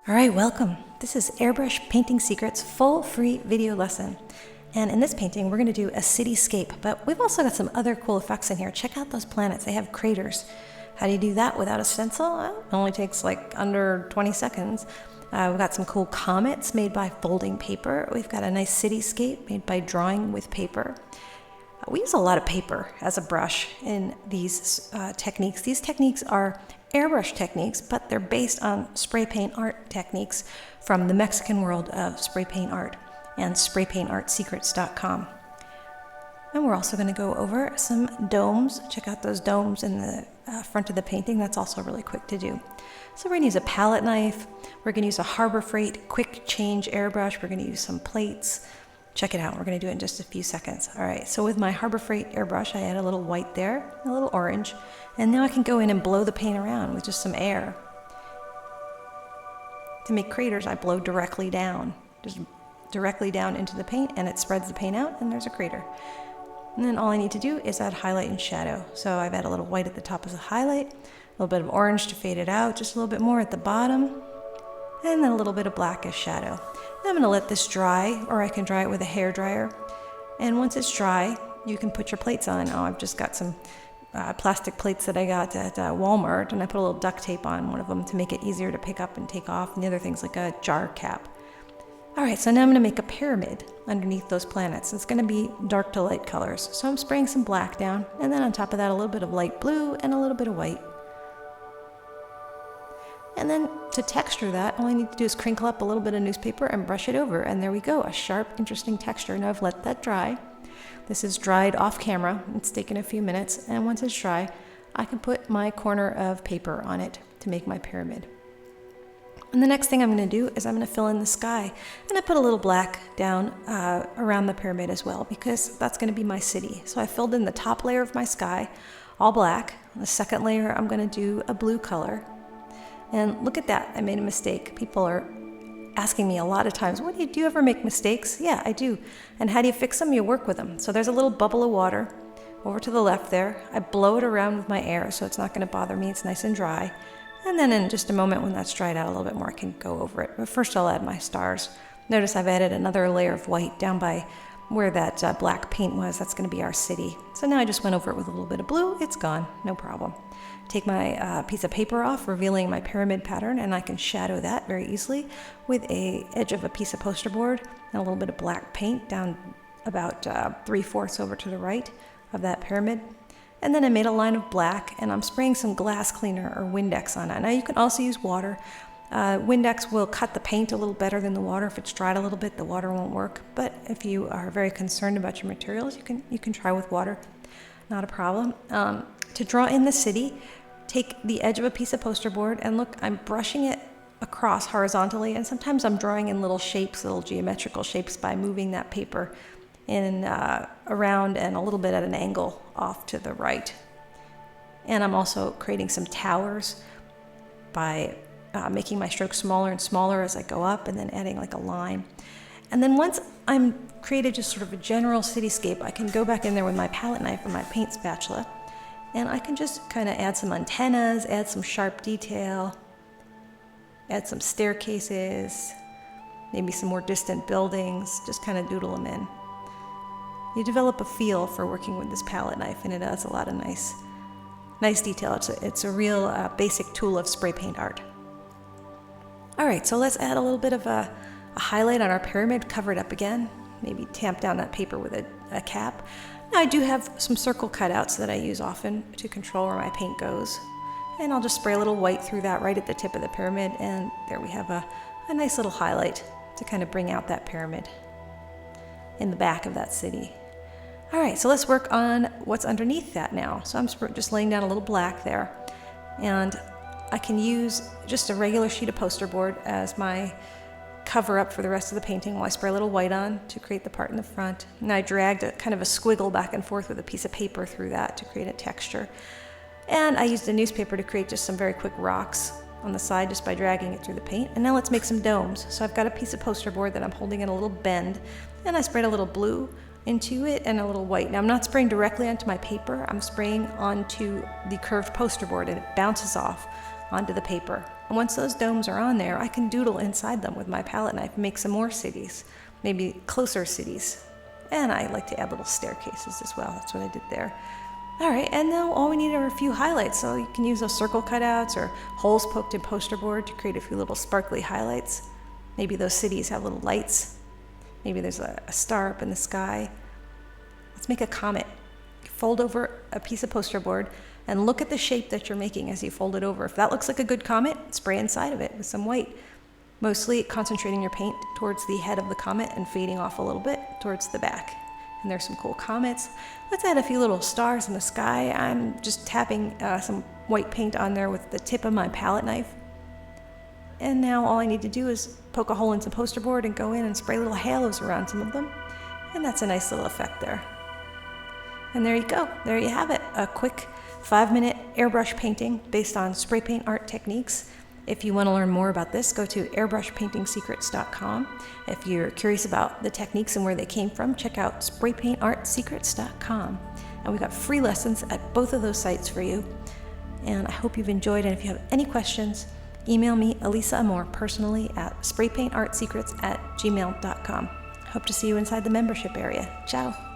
All right, welcome. This is Airbrush Painting Secrets full free video lesson. And in this painting, we're going to do a cityscape, but we've also got some other cool effects in here. Check out those planets. They have craters. How do you do that without a stencil? Well, it only takes like under 20 seconds. We've got some cool comets made by folding paper. We've got a nice cityscape made by drawing with paper. We use a lot of paper as a brush in these techniques. These techniques are airbrush techniques, but they're based on spray paint art techniques from the Mexican world of spray paint art and spraypaintartsecrets.com. And we're also going to go over some domes. Check out those domes in the front of the painting. That's also really quick to do. So we're going to use a palette knife. We're going to use a Harbor Freight quick change airbrush. We're going to use some plates. Check it out. We're going to do it in just a few seconds. All right, so with my Harbor Freight airbrush, I add a little white there, a little orange, and now I can go in and blow the paint around with just some air. To make craters, I blow directly down, just directly down into the paint, and it spreads the paint out, and there's a crater. And then all I need to do is add highlight and shadow. So I've added a little white at the top as a highlight, a little bit of orange to fade it out, just a little bit more at the bottom, and then a little bit of black as shadow. Now I'm going to let this dry, or I can dry it with a hair dryer. And once it's dry, you can put your plates on. Oh, I've just got some plastic plates that I got at Walmart, and I put a little duct tape on one of them to make it easier to pick up and take off, and the other thing's like a jar cap. All right, so now I'm going to make a pyramid underneath those planets. It's going to be dark to light colors. So I'm spraying some black down, and then on top of that a little bit of light blue and a little bit of white. And then to texture that, all I need to do is crinkle up a little bit of newspaper and brush it over. And there we go, a sharp, interesting texture. Now I've let that dry. This is dried off camera. It's taken a few minutes. And once it's dry, I can put my corner of paper on it to make my pyramid. And the next thing I'm going to do is I'm going to fill in the sky. And I put a little black down around the pyramid as well, because that's going to be my city. So I filled in the top layer of my sky, all black. The second layer, I'm going to do a blue color. And look at that, I made a mistake. People are asking me a lot of times, do you ever make mistakes? Yeah, I do. And how do you fix them? You work with them. So there's a little bubble of water over to the left there. I blow it around with my air so it's not going to bother me. It's nice and dry. And then in just a moment when that's dried out a little bit more, I can go over it. But first I'll add my stars. Notice I've added another layer of white down by where that black paint was. That's going to be our city. So now I just went over it with a little bit of blue. It's gone, no problem. Take my piece of paper off, revealing my pyramid pattern, and I can shadow that very easily with a edge of a piece of poster board and a little bit of black paint down about 3/4 over to the right of that pyramid. And then I made a line of black, and I'm spraying some glass cleaner or Windex on it. Now you can also use water. Windex will cut the paint a little better than the water. If it's dried a little bit, the water won't work. But if you are very concerned about your materials, you can try with water. Not a problem. To draw in the city, take the edge of a piece of poster board, and look, I'm brushing it across horizontally, and sometimes I'm drawing in little shapes, little geometrical shapes, by moving that paper in around and a little bit at an angle off to the right. And I'm also creating some towers by making my strokes smaller and smaller as I go up, and then adding like a line. And then once I'm created just sort of a general cityscape, I can go back in there with my palette knife or my paint spatula, and I can just kind of add some antennas, add some sharp detail, add some staircases, maybe some more distant buildings, just kind of doodle them in. You develop a feel for working with this palette knife, and it adds a lot of nice detail. It's a real basic tool of spray paint art. All right, so let's add a little bit of a highlight on our pyramid, cover it up again, maybe tamp down that paper with a cap. Now I do have some circle cutouts that I use often to control where my paint goes. And I'll just spray a little white through that right at the tip of the pyramid, and there we have a nice little highlight to kind of bring out that pyramid in the back of that city. All right, so let's work on what's underneath that now. So I'm just laying down a little black there, and I can use just a regular sheet of poster board as my cover up for the rest of the painting while I spray a little white on to create the part in the front. And I dragged a kind of a squiggle back and forth with a piece of paper through that to create a texture. And I used a newspaper to create just some very quick rocks on the side just by dragging it through the paint. And now let's make some domes. So I've got a piece of poster board that I'm holding in a little bend, and I sprayed a little blue into it and a little white. Now I'm not spraying directly onto my paper, I'm spraying onto the curved poster board, and it bounces off onto the paper. And once those domes are on there, I can doodle inside them with my palette knife and make some more cities, maybe closer cities. And I like to add little staircases as well. That's what I did there. All right, and now all we need are a few highlights. So you can use those circle cutouts or holes poked in poster board to create a few little sparkly highlights. Maybe those cities have little lights. Maybe there's a star up in the sky. Let's make a comet. Fold over a piece of poster board and look at the shape that you're making as you fold it over. If that looks like a good comet, spray inside of it with some white. Mostly concentrating your paint towards the head of the comet and fading off a little bit towards the back. And there's some cool comets. Let's add a few little stars in the sky. I'm just tapping some white paint on there with the tip of my palette knife. And now all I need to do is poke a hole in some poster board and go in and spray little halos around some of them. And that's a nice little effect there. And there you go. There you have it. A quick 5-minute airbrush painting based on spray paint art techniques. If you want to learn more about this, go to airbrushpaintingsecrets.com. If you're curious about the techniques and where they came from, check out spraypaintartsecrets.com. And we've got free lessons at both of those sites for you. And I hope you've enjoyed. And if you have any questions, email me, Elisa Amor, personally at spraypaintartsecrets@gmail.com. Hope to see you inside the membership area. Ciao.